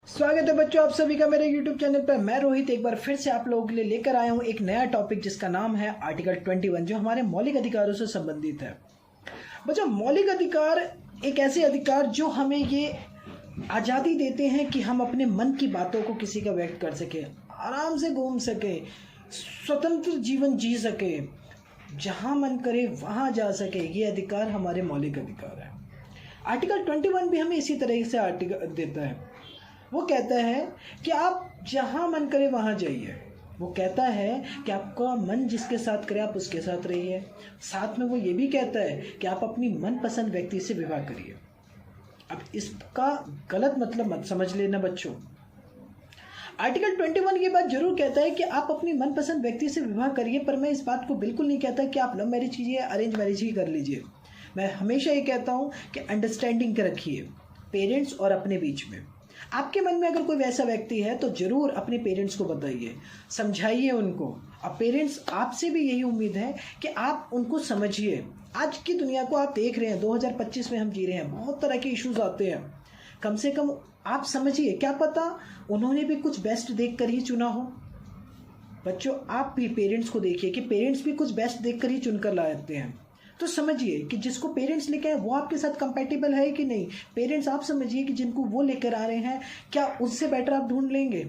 स्वागत है बच्चों आप सभी का मेरे YouTube चैनल पर। मैं रोहित एक बार फिर से आप लोगों के लिए लेकर आया हूं एक नया टॉपिक जिसका नाम है आर्टिकल 21 जो हमारे मौलिक अधिकारों से संबंधित है। बच्चों, मौलिक अधिकार एक ऐसे अधिकार जो हमें ये आज़ादी देते हैं कि हम अपने मन की बातों को किसी का व्यक्त कर सके, आराम से घूम सके, स्वतंत्र जीवन जी सके, जहाँ मन करे वहाँ जा सके। ये अधिकार हमारे मौलिक अधिकार है। आर्टिकल 21 भी हमें इसी तरह से आर्टिकल देता है। वो कहता है कि आप जहाँ मन करे वहाँ जाइए। वो कहता है कि आपका मन जिसके साथ करे आप उसके साथ रहिए। साथ में वो ये भी कहता है कि आप अपनी मनपसंद व्यक्ति से विवाह करिए। अब इसका गलत मतलब मत समझ लेना बच्चों। आर्टिकल 21 ये बात जरूर कहता है कि आप अपनी मनपसंद व्यक्ति से विवाह करिए, पर मैं इस बात को बिल्कुल नहीं कहता कि आप लव मैरिज कीजिए, अरेंज मैरिज ही कर लीजिए। मैं हमेशा ये कहता हूँ कि अंडरस्टैंडिंग रखिए पेरेंट्स और अपने बीच में। आपके मन में अगर कोई वैसा व्यक्ति है तो जरूर अपने पेरेंट्स को बताइए, समझाइए उनको। अब पेरेंट्स आपसे भी यही उम्मीद है कि आप उनको समझिए। आज की दुनिया को आप देख रहे हैं, 2025 में हम जी रहे हैं, बहुत तरह के इश्यूज आते हैं। कम से कम आप समझिए, क्या पता उन्होंने भी कुछ बेस्ट देख कर ही चुना हो। बच्चों, आप भी पेरेंट्स को देखिए कि पेरेंट्स भी कुछ बेस्ट देख कर ही चुनकर लाते हैं। तो समझिए कि जिसको पेरेंट्स लेकर आए वो आपके साथ कंपैटिबल है कि नहीं। पेरेंट्स आप समझिए कि जिनको वो लेकर आ रहे हैं क्या उससे बेटर आप ढूंढ लेंगे।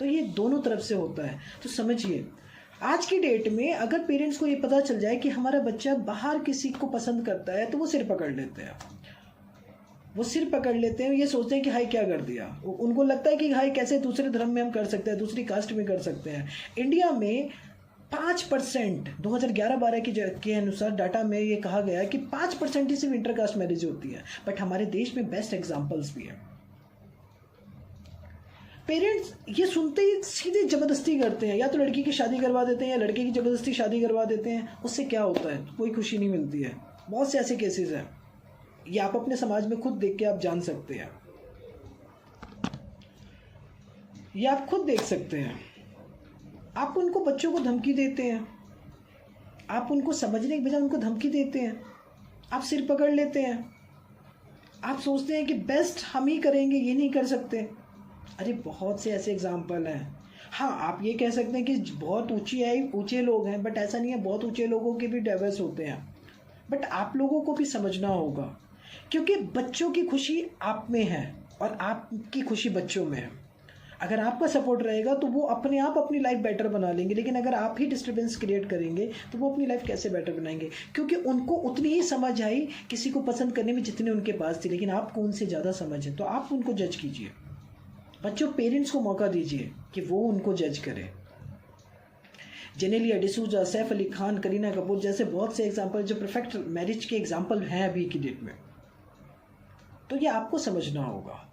तो ये दोनों तरफ से होता है। तो समझिए, आज की डेट में अगर पेरेंट्स को ये पता चल जाए कि हमारा बच्चा बाहर किसी को पसंद करता है तो वो सिर पकड़ लेते हैं। वो सिर पकड़ लेते हैं, ये सोचते हैं कि हाई क्या कर दिया। उनको लगता है कि हाई कैसे दूसरे धर्म में हम कर सकते हैं, दूसरी कास्ट में कर सकते हैं। इंडिया में 5% 2011-12 के अनुसार डाटा में ये कहा गया कि 5% ही सिर्फ इंटरकास्ट मैरिज होती है। बट हमारे देश में बेस्ट एग्जांपल्स भी हैं। पेरेंट्स ये सुनते ही सीधे जबरदस्ती करते हैं, या तो लड़की की शादी करवा देते हैं या लड़के की जबरदस्ती शादी करवा देते हैं। उससे क्या होता है? कोई खुशी नहीं मिलती है। बहुत से ऐसे केसेस हैं, ये आप अपने समाज में खुद देख के आप जान सकते हैं, ये आप खुद देख सकते हैं। आप उनको बच्चों को धमकी देते हैं, आप उनको समझने के बजाय उनको धमकी देते हैं, आप सिर पकड़ लेते हैं, आप सोचते हैं कि बेस्ट हम ही करेंगे, ये नहीं कर सकते। अरे बहुत से ऐसे एग्जाम्पल हैं। हाँ, आप ये कह सकते हैं कि बहुत ऊंचे लोग हैं, बट ऐसा नहीं है। बहुत ऊंचे लोगों के भी डाइवर्स होते हैं। बट आप लोगों को भी समझना होगा, क्योंकि बच्चों की खुशी आप में है और आपकी खुशी बच्चों में है। अगर आपका सपोर्ट रहेगा तो वो अपने आप अपनी लाइफ बेटर बना लेंगे, लेकिन अगर आप ही डिस्टर्बेंस क्रिएट करेंगे तो वो अपनी लाइफ कैसे बेटर बनाएंगे? क्योंकि उनको उतनी ही समझ आई किसी को पसंद करने में जितनी उनके पास थी, लेकिन आपको उनसे ज़्यादा समझ है। तो आप उनको जज कीजिए। बच्चों, पेरेंट्स को मौका दीजिए कि वो उनको जज करें। जेनेलिया डिसूजा, सैफ अली खान, करीना कपूर जैसे बहुत से एग्जाम्पल जो परफेक्ट मैरिज के एग्जाम्पल हैं अभी की डेट में। तो ये आपको समझना होगा।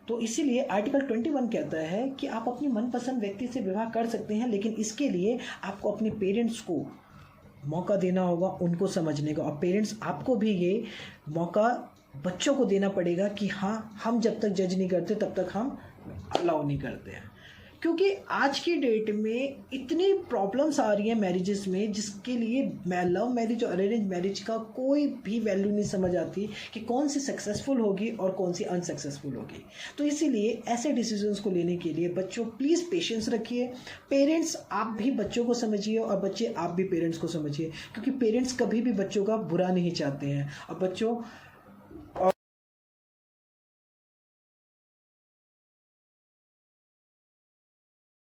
तो इसीलिए आर्टिकल 21 कहता है कि आप अपनी मनपसंद व्यक्ति से विवाह कर सकते हैं, लेकिन इसके लिए आपको अपने पेरेंट्स को मौका देना होगा, उनको समझने का। और पेरेंट्स आपको भी ये मौका बच्चों को देना पड़ेगा कि हाँ, हम जब तक जज नहीं करते तब तक हम अलाउ नहीं करते हैं। क्योंकि आज की डेट में इतनी प्रॉब्लम्स आ रही हैं मैरिजेस में, जिसके लिए लव मैरिज और अरेंज मैरिज का कोई भी वैल्यू नहीं समझ आती कि कौन सी सक्सेसफुल होगी और कौन सी अनसक्सेसफुल होगी। तो इसीलिए ऐसे डिसीजंस को लेने के लिए बच्चों प्लीज़ पेशेंस रखिए। पेरेंट्स आप भी बच्चों को समझिए और बच्चे आप भी पेरेंट्स को समझिए, क्योंकि पेरेंट्स कभी भी बच्चों का बुरा नहीं चाहते हैं। और बच्चों,